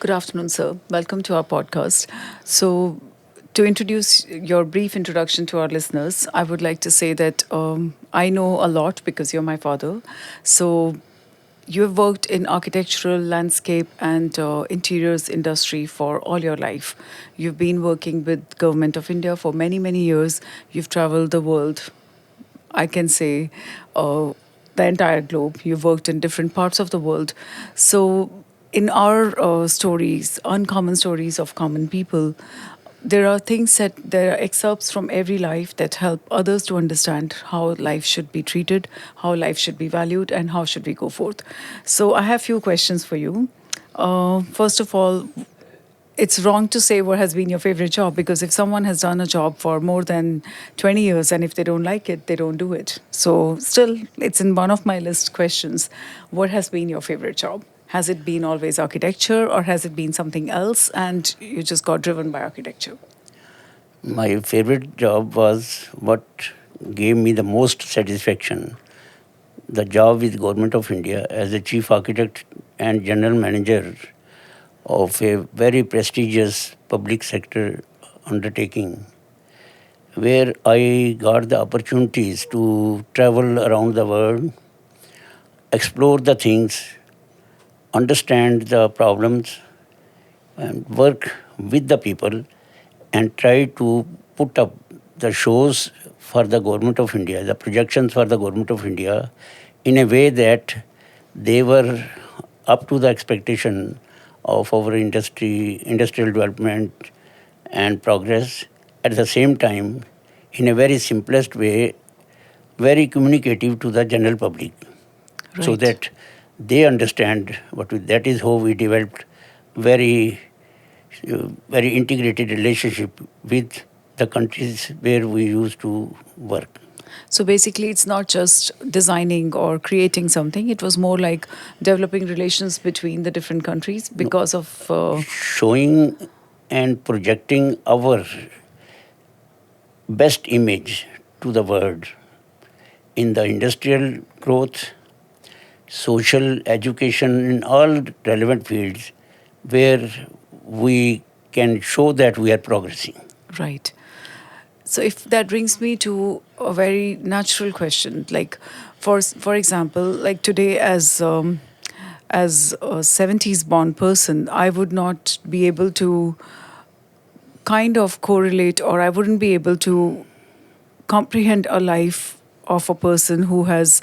Good afternoon, sir. Welcome to our podcast. So, to introduce your brief introduction to our listeners, I would like to say that I know a lot because you're my father. So, you have worked in architectural, landscape, and interiors industry for all your life. You've been working with Government of India for many, many years. You've traveled the world. I can say uh, the entire globe. You've worked in different parts of the world. So, in our stories, uncommon stories of common people, there are excerpts from every life that help others to understand how life should be treated, how life should be valued, and how should we go forth. So, I have few questions for you. First of all, it's wrong to say what has been your favorite job because if someone has done a job for more than 20 years and if they don't like it, they don't do it. So, still, it's in one of my list questions. What has been your favorite job? Has it been always architecture or has it been something else and you just got driven by architecture? My favorite job was what gave me the most satisfaction. The job with Government of India as a chief architect and general manager of a very prestigious public sector undertaking, where I got the opportunities to travel around the world, explore the things, understand the problems, and work with the people and try to put up the shows for the government of India, the projections for the government of India, in a way that they were up to the expectation of our industry, industrial development and progress. At the same time, in a very simplest way, very communicative to the general public, so Right. that they understand that is how we developed very very integrated relationship with the countries where we used to work. So basically, it's not just designing or creating something, it was more like developing relations between the different countries No, because of. showing and projecting our best image to the world in the industrial growth, social education, in all relevant fields where we can show that we are progressing. Right. So if that brings me to a very natural question, like for example, like today as a 70s born person, I would not be able to kind of correlate or I wouldn't be able to comprehend a life of a person who has,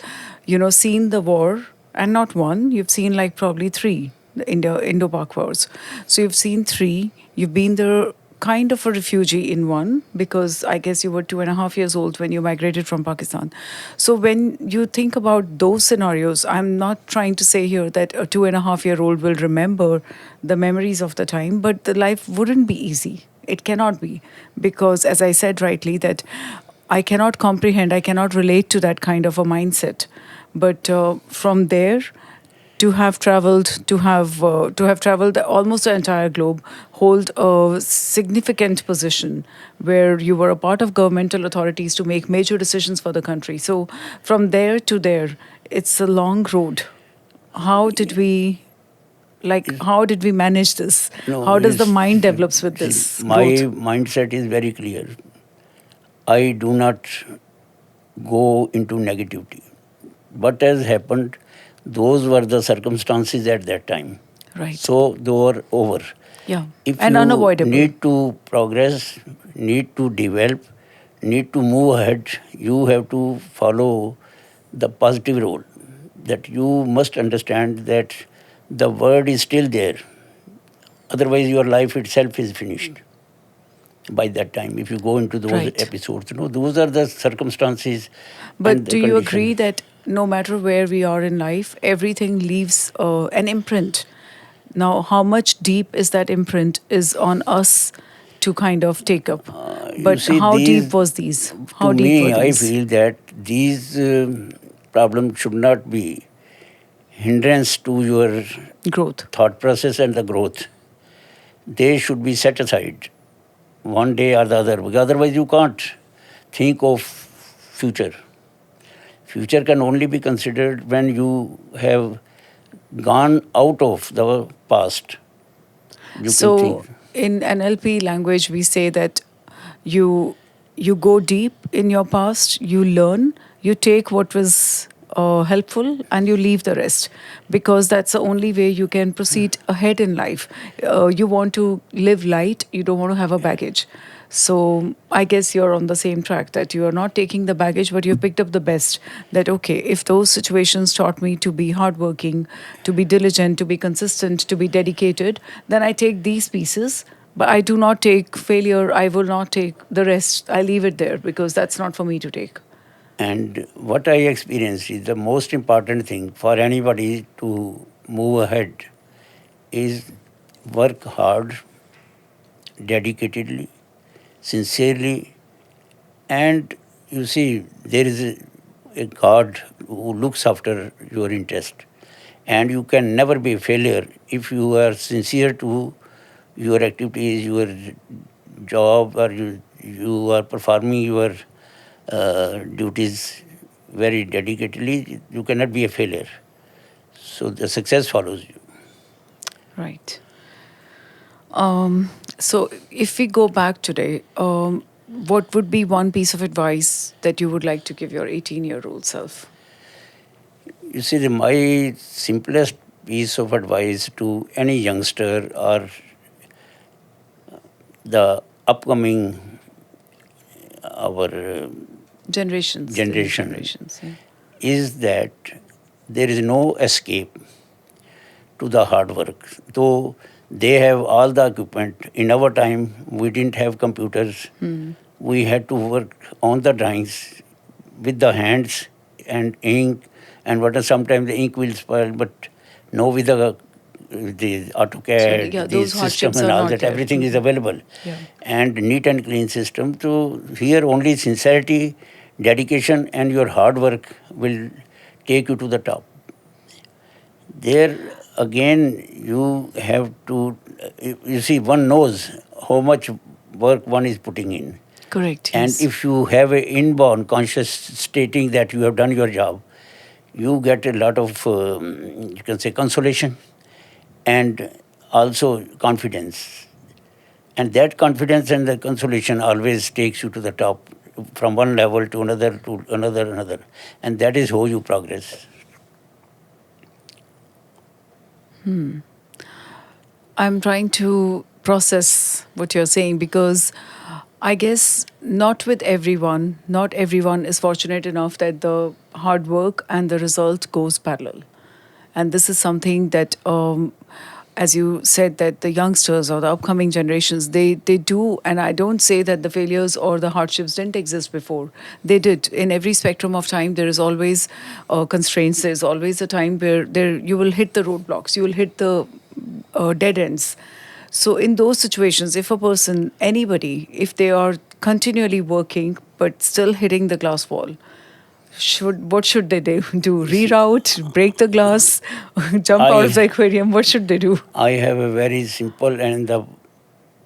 seen the war and not one, you've seen like probably three, the Indo-Pak wars. So you've seen three, you've been there kind of a refugee in one because I guess you were 2.5 years old when you migrated from Pakistan. So when you think about those scenarios, I'm not trying to say here that a 2.5-year-old will remember the memories of the time, but the life wouldn't be easy. It cannot be because, as I said rightly, that I cannot comprehend, I cannot relate to that kind of a mindset. But from there, to have traveled almost the entire globe, hold a significant position where you were a part of governmental authorities to make major decisions for the country. So from there to there, it's a long road. How did we how did we manage this? No, How does the mind is develops with see, this my growth? mindset is very clear. I do not go into negativity. What has happened, those were the circumstances at that time. Right. So they were over. Yeah. If And you unavoidable. need to progress, need to develop, need to move ahead, you have to follow the positive role. That you must understand that the word is still there. Otherwise, your life itself is finished by that time. If you go into those Right. episodes, those are the circumstances But and do the you agree condition. that no matter where we are in life, everything leaves an imprint? Now, how much deep is that imprint is on us to kind of take up. You But see, how deep these, was these? to How deep were me, I these? feel that these problems should not be hindrance to your Growth. thought process and the growth. They should be set aside one day or the other, because otherwise you can't think of future. Future can only be considered when you have gone out of the past You can think. So in NLP language, we say that you you go deep in your past, you learn, you take what was helpful, and you leave the rest, because that's the only way you can proceed ahead in life. You want to live light, you don't want to have a baggage. So I guess you're on the same track, that you are not taking the baggage, but you've picked up the best. That okay, if those situations taught me to be hardworking, to be diligent, to be consistent, to be dedicated, then I take these pieces. But I do not take failure. I will not take the rest. I leave it there because that's not for me to take. And what I experienced is the most important thing for anybody to move ahead is work hard, dedicatedly, sincerely, and you see, there is a God who looks after your interest. And you can never be a failure if you are sincere to your activities, your job, or you are performing your duties very dedicatedly. You cannot be a failure. So the success follows you. Right. So if we go back today, what would be one piece of advice that you would like to give your 18-year-old self? You see, my simplest piece of advice to any youngster or the upcoming our Generations, the new generation generations. Yeah. is that there is no escape to the hard work. Though they have all the equipment, in our time we didn't have computers. We had to work on the drawings with the hands and ink, and what sometimes the ink will spoil, but no, with the So AutoCAD, yeah, the those system hardships and are all not that, there. everything is available. Yeah. And neat and clean system. So here only sincerity, dedication, and your hard work will take you to the top. There again, you have to, you see, one knows how much work one is putting in. Correct. And Yes. if you have an inborn conscious stating that you have done your job, you get a lot of, you can say, consolation and also confidence. And that confidence and the consolation always takes you to the top, from one level to another, another. And that is how you progress. I'm trying to process what you're saying, because I guess not everyone is fortunate enough that the hard work and the result goes parallel. And this is something that, as you said, that the youngsters or the upcoming generations, they do. And I don't say that the failures or the hardships didn't exist before. They did. In every spectrum of time, there is always constraints. There's always a time where you will hit the roadblocks, you will hit the dead ends. So in those situations, if a person, anybody, if they are continually working but still hitting the glass wall, what should they do? Do You see, reroute, break the glass, jump out of the I aquarium? What should they do? I have a very simple and the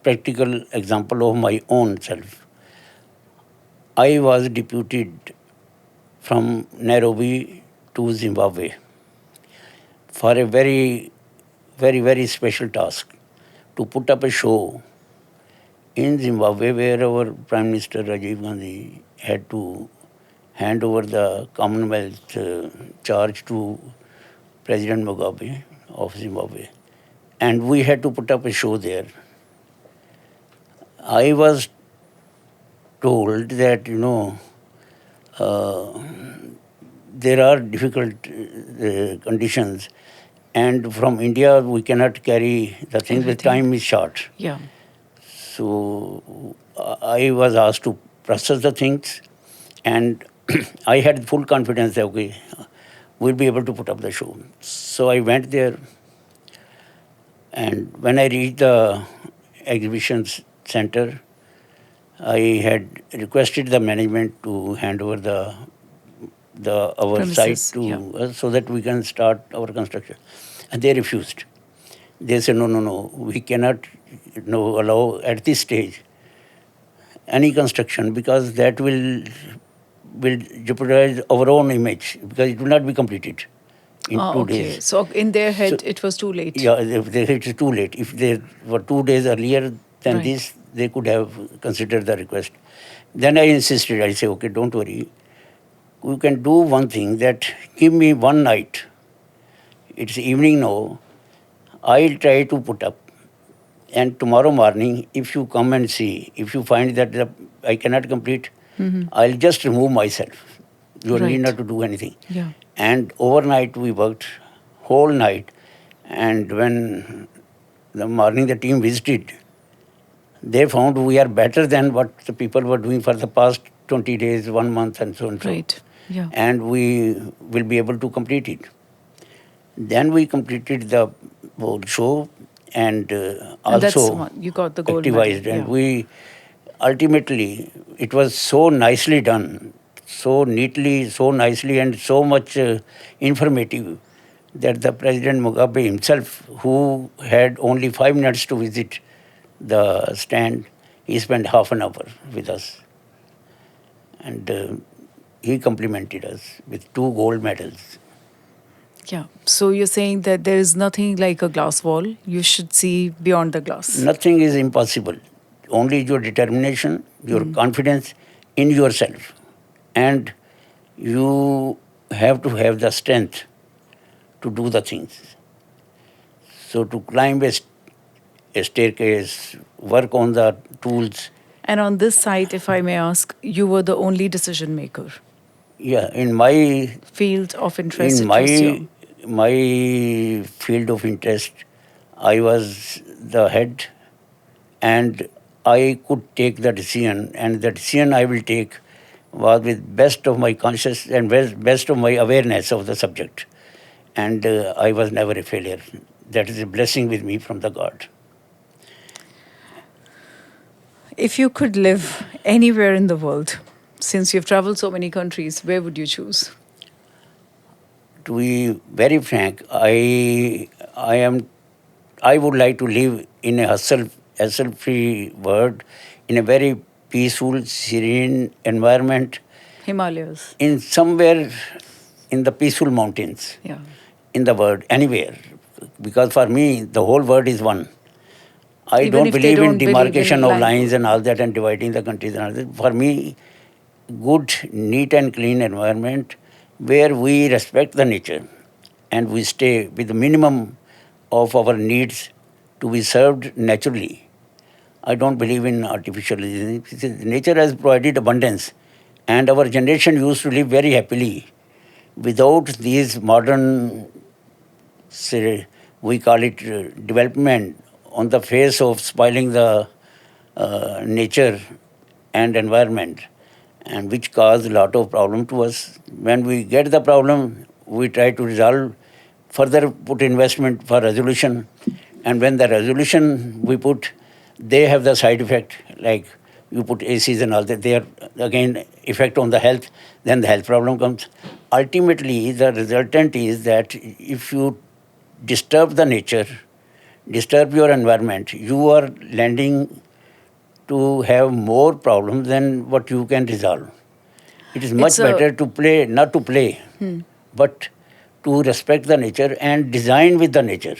practical example of my own self. I was deputed from Nairobi to Zimbabwe for a very special task, to put up a show in Zimbabwe where our Prime Minister Rajiv Gandhi had to hand over the Commonwealth charge to President Mugabe of Zimbabwe. And we had to put up a show there. I was told that, uh, there are difficult conditions, and from India we cannot carry the thing. The Everything. time is short. Yeah. So I was asked to process the things, and I had full confidence that okay, we'll be able to put up the show. So I went there, and when I reached the exhibitions center, I had requested the management to hand over the our site Premises. to Yeah. us so that we can start our construction, and they refused. They said, no, we cannot allow at this stage any construction because that will jeopardize our own image because it will not be completed. in Ah, okay. 2 days. So in their So, head, it was too late. yeah, it's too late. If they were 2 days earlier than Right. this, they could have considered the request. Then I insisted. I say, okay, don't worry. You can do one thing, that give me one night. It's evening now. I'll try to put up. And tomorrow morning, if you come and see, if you find that I cannot complete, I'll just remove myself. You need Right. not to do anything. Yeah. And overnight we worked, whole night. And when the morning the team visited, they found we are better than what the people were doing for the past 20 days, 1 month, and so and so. Right. Yeah. And we will be able to complete it. Then we completed the whole show, and And that's also you got the gold medal. activized. And Yeah. we ultimately, it was so nicely done, so neatly, so nicely, and so much informative, that the President Mugabe himself, who had only 5 minutes to visit the stand, he spent half an hour with us. And he complimented us with 2 gold medals. Yeah. So you're saying that there is nothing like a glass wall. You should see beyond the glass. Nothing is impossible. Only your determination, your confidence in yourself. And you have to have the strength to do the things. So to climb a staircase, work on the tools. And on this site, if I may ask, you were the only decision maker. Yeah, in my Field of interest, in it was my your. my field of interest, I was the head, and I could take the decision, and the decision I will take was with best of my conscious and best of my awareness of the subject, and I was never a failure. That is a blessing with me from the God. If you could live anywhere in the world, since you've traveled so many countries, where would you choose? To be very frank, I would like to live in a hustle free world, in a very peaceful, serene environment, Himalayas. in somewhere in the peaceful mountains, Yeah. in the world, anywhere. Because for me, the whole world is one. I Even don't if they believe in don't believe demarcation in of lines language. and all that and dividing the countries and all that. For me, good, neat and clean environment where we respect the nature and we stay with the minimum of our needs to be served naturally. I don't believe in artificialism. Nature has provided abundance, and our generation used to live very happily without these modern, say, we call it development on the face of spoiling the nature and environment, and which cause a lot of problem to us. When we get the problem, we try to resolve, further put investment for resolution, and when the resolution we put, they have the side effect, like you put ACs and all that, they are again effect on the health, then the health problem comes. Ultimately, the resultant is that if you disturb the nature, disturb your environment, you are lending to have more problems than what you can resolve. It is It's much a. better to play, not to play, but to respect the nature and design with the nature,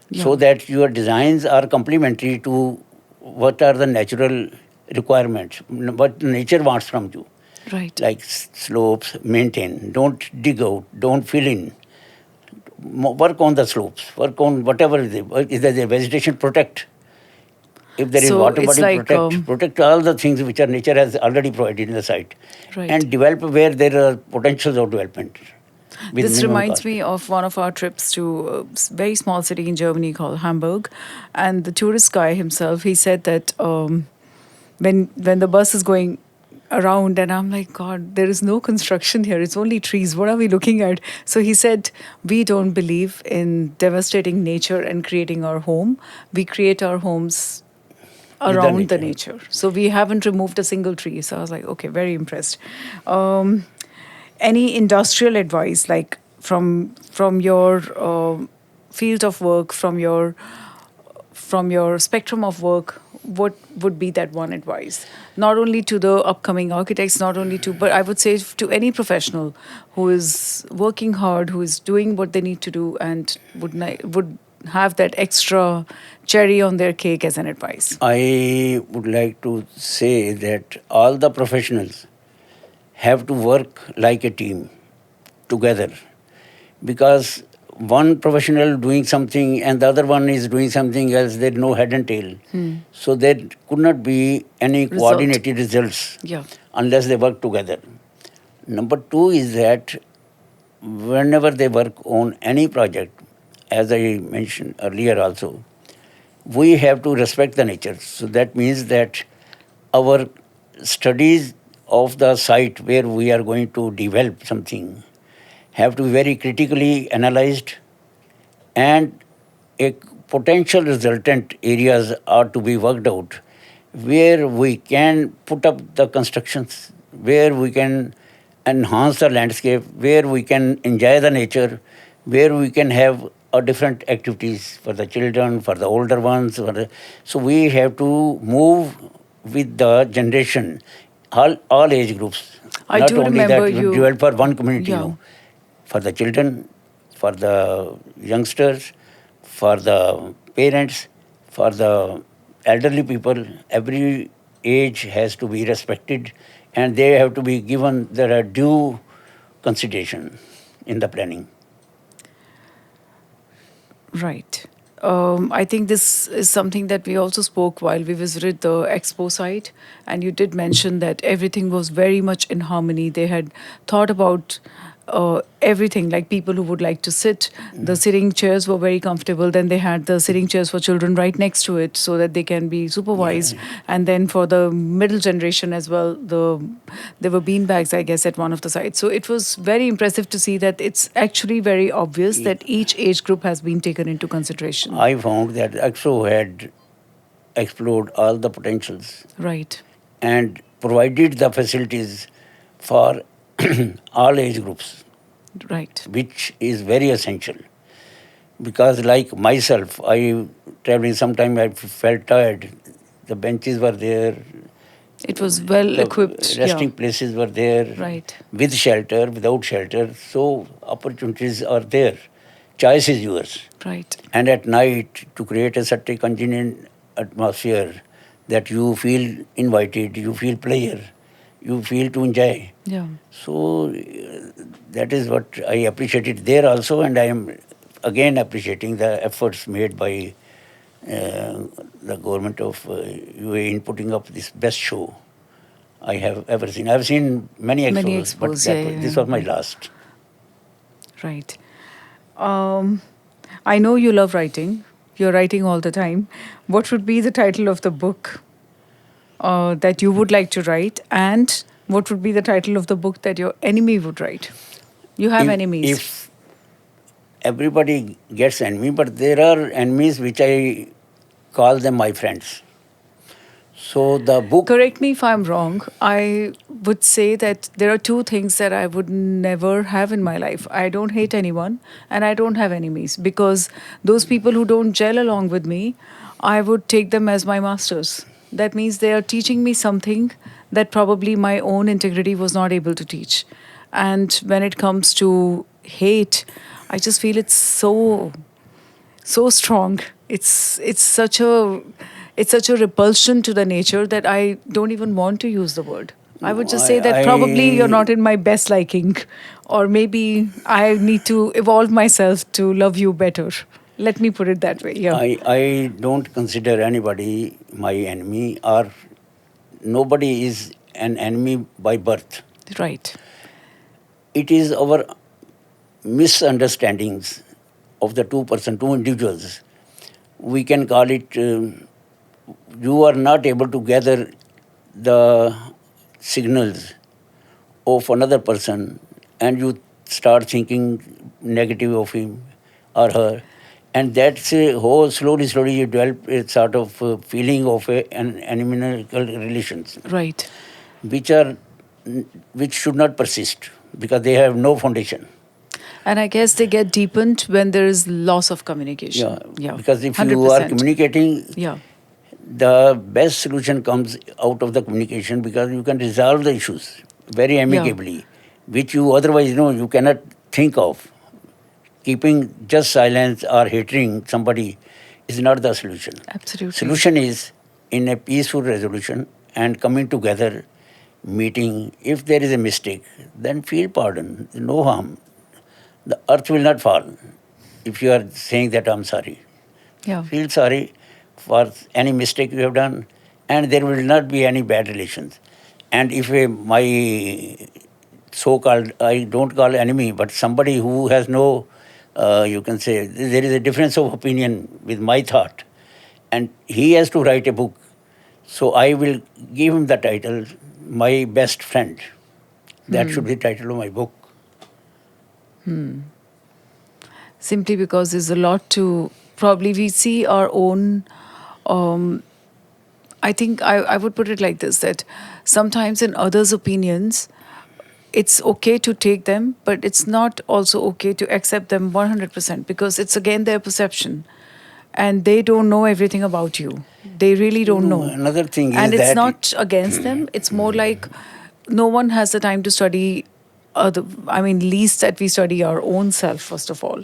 Yeah. so that your designs are complementary to what are the natural requirements, what nature wants from you. Right. Like slopes, maintain, don't dig out, don't fill in. Work on the slopes, work on whatever it is. If there is a vegetation, protect. If there is So water it's body, like. protect all the things which are nature has already provided in the site, Right. and develop where there are potentials of development with This minimum reminds cost. me of one of our trips to a very small city in Germany called Hamburg. And the tourist guy himself, he said that when the bus is going around, and I'm like, God, there is no construction here. It's only trees. What are we looking at? So he said, we don't believe in devastating nature and creating our home. We create our homes With the around the nature. nature. So we haven't removed a single tree. So I was like, okay, very impressed. Um, any industrial advice, like from your field of work, from your spectrum of work, what would be that one advice? Not only to the upcoming architects, not only to, but I would say to any professional who is working hard, who is doing what they need to do, and would have that extra cherry on their cake as an advice. I would like to say that all the professionals have to work like a team together, because one professional doing something and the other one is doing something else, there's no head and tail. So there could not be any Result. coordinated results Yeah. unless they work together. Number two is that whenever they work on any project, as I mentioned earlier also, we have to respect the nature. So that means that our studies of the site where we are going to develop something have to be very critically analyzed, and a potential resultant areas are to be worked out where we can put up the constructions, where we can enhance the landscape, where we can enjoy the nature, where we can have different activities for the children, for the older ones. So we have to move with the generation, all age groups, I not do only that remember we you. develop for one community, Yeah. for the children, for the youngsters, for the parents, for the elderly people. Every age has to be respected, and they have to be given their due consideration in the planning. Right. I think this is something that we also spoke while we visited the expo site, and you did mention that everything was very much in harmony. They had thought about everything, like people who would like to sit. The sitting chairs were very comfortable. Then they had the sitting chairs for children right next to it so that they can be supervised. Yeah. And then for the middle generation as well, there were bean bags, I guess, at one of the sites. So it was very impressive to see that it's actually very obvious that each age group has been taken into consideration. I found that EXO had explored all the potentials Right. and provided the facilities for all age groups, Right. which is very essential. Because like myself, I traveling sometime I felt tired. The benches were there, It was well the equipped. Yeah. resting places were there, Right. with shelter, without shelter. So opportunities are there. Choice is yours. Right. And at night, to create a certain congenial atmosphere that you feel invited, you feel pleasure, you feel to enjoy. Yeah. So that is what I appreciated there also, and I am again appreciating the efforts made by the government of UAE in putting up this best show I have ever seen. I have seen many Many expos, but expos. Yeah. Yeah, this was my yeah. last. Right. I know you love writing. You're writing all the time. What would be the title of the book that you would like to write? And what would be the title of the book that your enemy would write? You have enemies. If everybody gets enemy, but there are enemies which I call them my friends. So the book, Correct me if I'm wrong. I would say that there are two things that I would never have in my life. I don't hate anyone and I don't have enemies, because those people who don't gel along with me, I would take them as my masters. That means they are teaching me something that probably my own integrity was not able to teach. And when it comes to hate, I just feel it's so strong. It's such a repulsion to the nature that I don't even want to use the word. I would just say that probably you're I not in my best liking, or maybe I need to evolve myself to love you better. Let me put it that way. Yeah. I don't consider anybody my enemy, or nobody is an enemy by birth. Right. It is our misunderstandings of the two individuals. We can call it you are not able to gather the signals of another person, and you start thinking negative of him or her, and that's a whole slowly you develop a sort of feeling of an enemical relations, Right. which are which should not persist because they have no foundation. And I guess they get deepened when there is loss of communication. Yeah, Yeah. because if you are 100%. communicating, Yeah. the best solution comes out of the communication, because you can resolve the issues very Yeah, amicably, which you otherwise you cannot think of. Keeping just silence or hating somebody is not the solution. absolutely. Solution is in a peaceful resolution and coming together, meeting. If there is a mistake, then feel pardon, no harm. The earth will not fall if you are saying that I'm sorry. Yeah, Feel sorry for any mistake you have done, and there will not be any bad relations. And if my so-called, I don't call enemy, but somebody who has no, you can say, there is a difference of opinion with my thought, and he has to write a book. So I will give him the title, My Best Friend. That should be the title of my book. simply because there's a lot to probably we see our own. I think I would put it like this, that sometimes in others' opinions, it's okay to take them, but it's not also okay to accept them 100% because it's again their perception and they don't know everything about you. They really don't No, know. another thing And is it's that not against them, it's more like no one has the time to study I mean, least that we study our own self, first of all.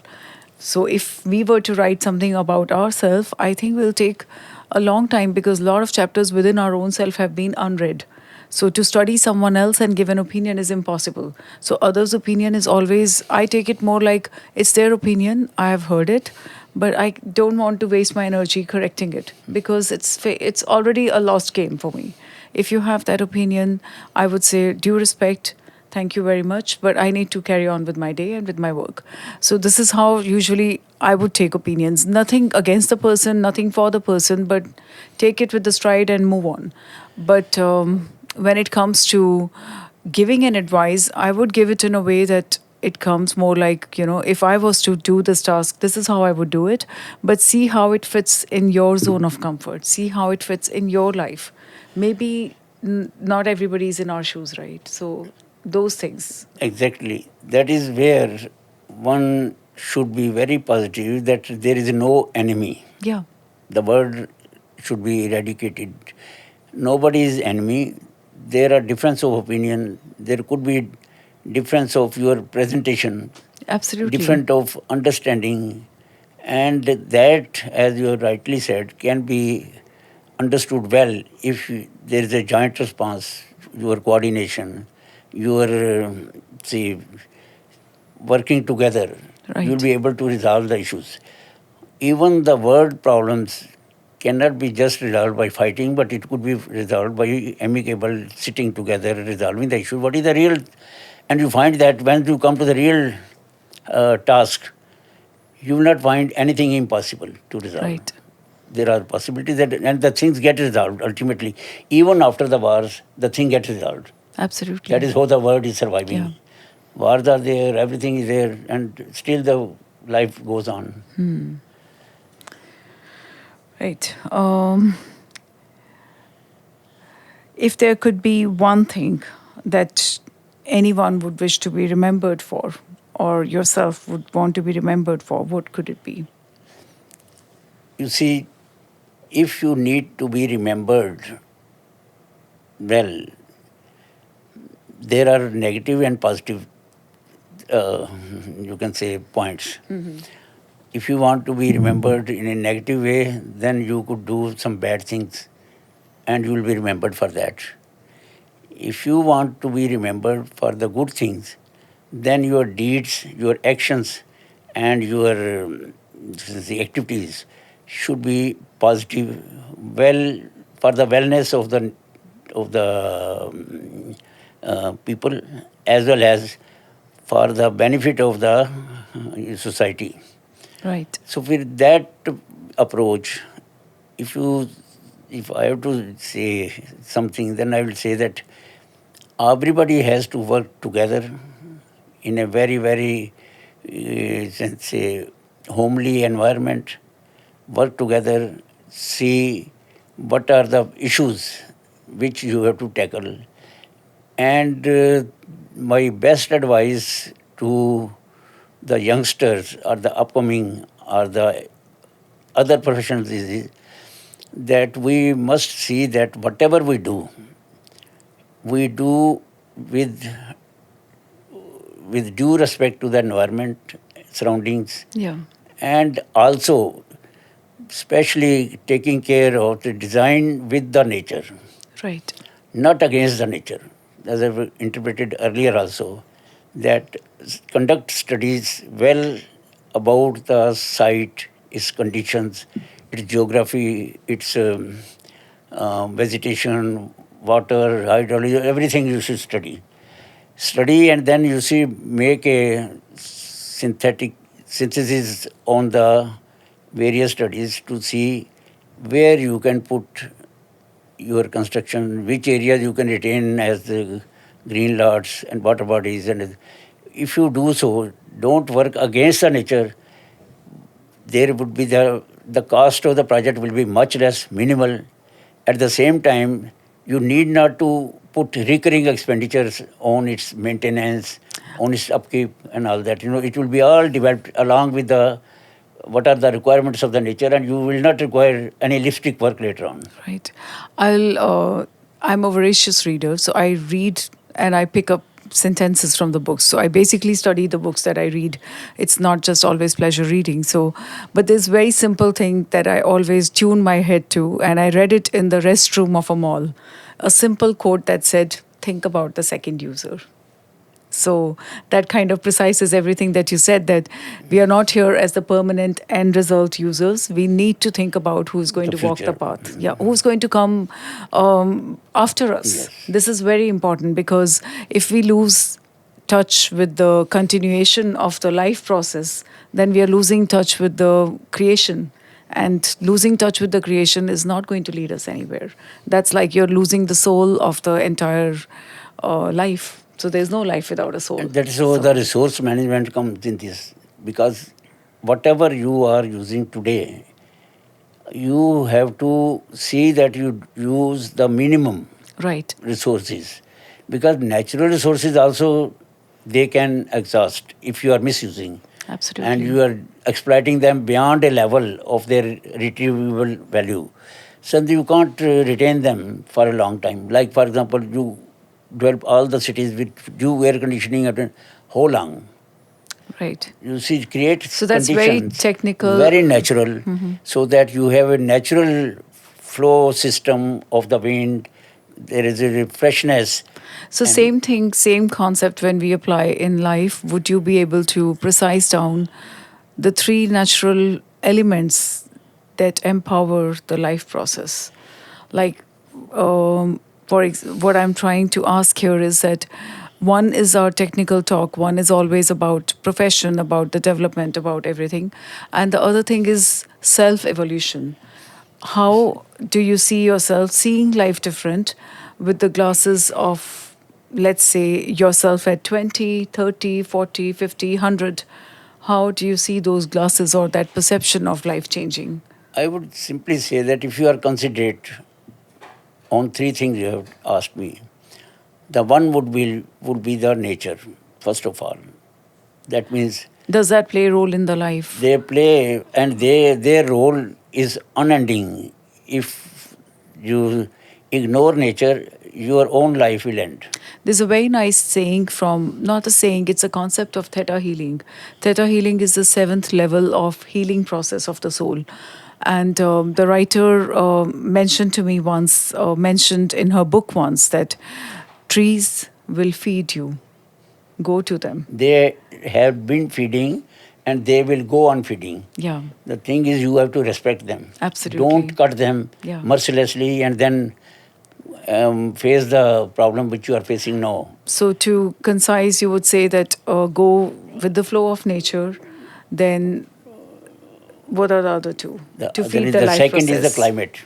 So if we were to write something about ourselves, I think we'll take a long time because a lot of chapters within our own self have been unread. So to study someone else and give an opinion is impossible. So others' opinion is always, I take it more like it's their opinion, I have heard it, but I don't want to waste my energy correcting it because it's already a lost game for me. If you have that opinion, I would say due respect, thank you very much, but I need to carry on with my day and with my work. So this is how usually I would take opinions. Nothing against the person, nothing for the person, but take it with the stride and move on. But when it comes to giving an advice, I would give it in a way that it comes more like, if I was to do this task, this is how I would do it, but see how it fits in your zone of comfort, see how it fits in your life. Maybe not everybody is in our shoes, right? So those things. exactly that is where one should be very positive that there is no enemy. Yeah, The word should be eradicated. Nobody is enemy. There are difference of opinion. There could be difference of your presentation, absolutely. different of understanding, and that, as you rightly said, can be understood well if there is a joint response, your coordination, your say working together. You'll Right. be able to resolve the issues. Even the word problems cannot be just resolved by fighting, but it could be resolved by amicable sitting together, resolving the issue. What is the real? And you find that when you come to the real task, you will not find anything impossible to resolve. Right. There are possibilities that, and the things get resolved ultimately. Even after the wars, the thing gets resolved. That Absolutely. is how the world is Yeah. surviving. Wars are there, everything is there, and still the life goes on. Right. If there could be one thing that anyone would wish to be remembered for, or yourself would want to be remembered for, what could it be? You see, if you need to be remembered, well, there are negative and positive, uh, you can say, points. If you want to be remembered in a negative way, then you could do some bad things and you will be remembered for that. If you want to be remembered for the good things, then your deeds, your actions, and your the activities should be positive, well, for the wellness of the people, as well as for the benefit of the society. Right. So with that approach, if you if I have to say something, then I will say that everybody has to work together in a very, very, let's say, homely environment. Work together, see what are the issues which you have to tackle. And my best advice to the youngsters or the upcoming or the other professionals is that we must see that whatever we do with due respect to the environment, surroundings, Yeah. and also especially taking care of the design with the nature, Right. not against the nature. As I've interpreted earlier also, that conduct studies well about the site, its conditions, its geography, its vegetation, water, hydrology, everything you should study. Study and then you see make a synthetic synthesis on the various studies to see where you can put your construction, which areas you can retain as the green lots and water bodies. And if you do so, don't work against the nature, there would be the cost of the project will be much less, minimal. At the same time, you need not to put recurring expenditures on its maintenance, on its upkeep and all that. It will be all developed along with the what are the requirements of the nature, and you will not require any lipstick work later on. Right. I'll. I'm a voracious reader, so I read and I pick up sentences from the books. So I basically study the books that I read. It's not just always pleasure reading. So, but there's very simple thing that I always tune my head to, and I read it in the restroom of a mall. A simple quote that said, "Think about the second user." So that kind of precises everything that you said, that we are not here as the permanent end result users. We need to think about who's going The to walk the future. path. Yeah, who's going to come after us. Yes. This is very important because if we lose touch with the continuation of the life process, then we are losing touch with the creation. And losing touch with the creation is not going to lead us anywhere. That's like you're losing the soul of the entire life. So there's no life without a soul. And that is how the resource management comes in this. Because whatever you are using today, you have to see that you use the minimum Right. resources. Because natural resources also, they can exhaust if you are misusing. Absolutely. And you are exploiting them beyond a level of their retrievable value. So you can't retain them for a long time. Like, for example, you develop all the cities with due air conditioning at how long? Right. You see, create So that's very conditions, technical. very natural, so that you have a natural flow system of the wind. There is a freshness. So And same thing, same concept when we apply in life. Would you be able to precise down the three natural elements that empower the life process? Like, what I'm trying to ask here is that one is our technical talk, one is always about profession, about the development, about everything, and the other thing is self evolution. How do you see yourself seeing life different with the glasses of, let's say, yourself at 20, 30, 40, 50, 100? How do you see those glasses or that perception of life changing? I would simply say that if you are considerate on three things you have asked me, the one would be the nature, first of all. That means Does that play a role in the life? they play and their role is unending. If you ignore nature, your own life will end. There's a very nice saying from, not a saying, it's a concept of theta healing. Theta healing is the seventh level of healing process of the soul. And the writer mentioned to me once, mentioned in her book once, that trees will feed you. Go to them. They have been feeding and they will go on feeding. Yeah, The thing is, you have to respect them. absolutely. Don't cut them Yeah. mercilessly and then face the problem which you are facing now. So, to concise, you would say that go with the flow of nature, then what are the other two? To feed the The life second is the process. climate.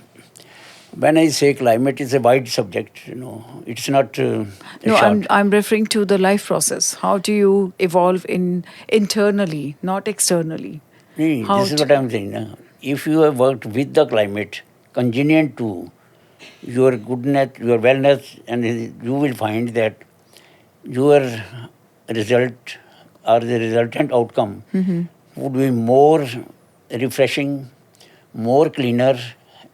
When I say climate, it's a wide subject. It's not No, short. I'm referring to the life process. How do you evolve in internally, not externally? How This is what I'm saying. If you have worked with the climate, convenient to your goodness, your wellness, and you will find that your result or the resultant outcome would be more refreshing, more cleaner,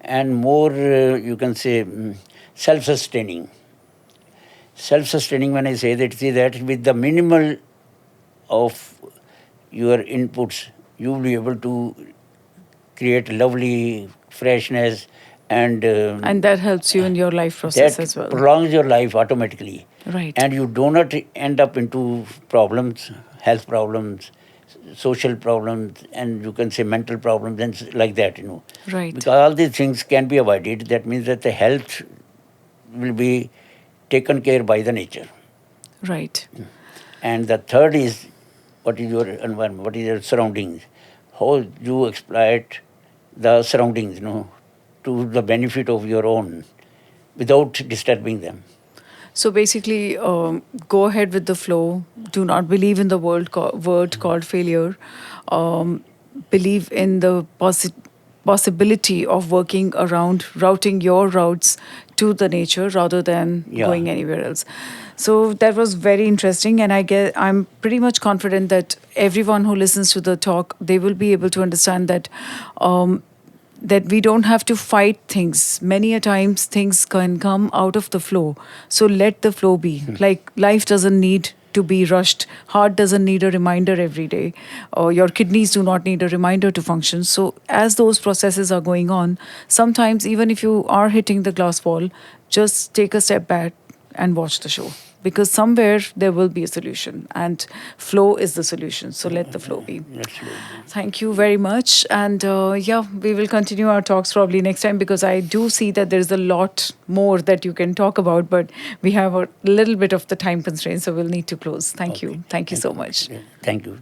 and more, you can say, self-sustaining. Self-sustaining, when I say that, see that with the minimal of your inputs, you will be able to create lovely freshness, and And that helps you in your life process that as well. prolongs your life automatically. Right. And you do not end up into problems, health problems, social problems, and you can say mental problems, and like that, Right. because all these things can be avoided. That means that the health will be taken care by the nature. Right. And the third is, what is your environment, what is your surroundings, how you exploit the surroundings, to the benefit of your own without disturbing them. So basically, go ahead with the flow. Do not believe in the word called failure. Um, Believe in the possibility of working around, routing your routes to the nature rather than Yeah. going anywhere else. So that was very interesting, and I'm pretty much confident that everyone who listens to the talk, they will be able to understand um, that we don't have to fight things. Many a times things can come out of the flow. So let the flow be. Like life doesn't need to be rushed. Heart doesn't need a reminder every day. Or your kidneys do not need a reminder to function. So as those processes are going on, sometimes even if you are hitting the glass wall, just take a step back and watch the show, because somewhere there will be a solution, and flow is the solution. So let the flow be. Absolutely. Thank you very much. And yeah, we will continue our talks probably next time, because I do see that there's a lot more that you can talk about, but we have a little bit of the time constraint, so we'll need to close. Thank Okay. you. Thank you Thank so you. much. Yeah. Thank you.